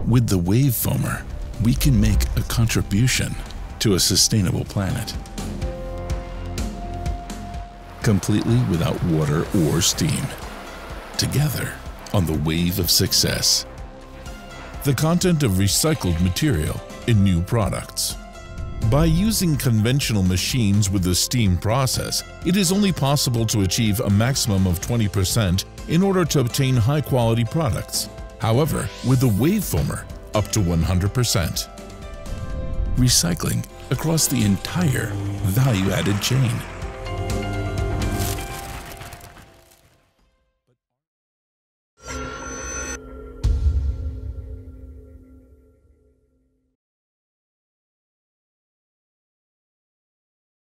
With the WAVE FOAMER, we can make a contribution to a sustainable planet, completely without water or steam. Together on the wave of success. The content of recycled material in new products. By using conventional machines with the steam process, it is only possible to achieve a maximum of 20% in order to obtain high-quality products. However, with the WAVE FOAMER, up to 100%. Recycling across the entire value-added chain.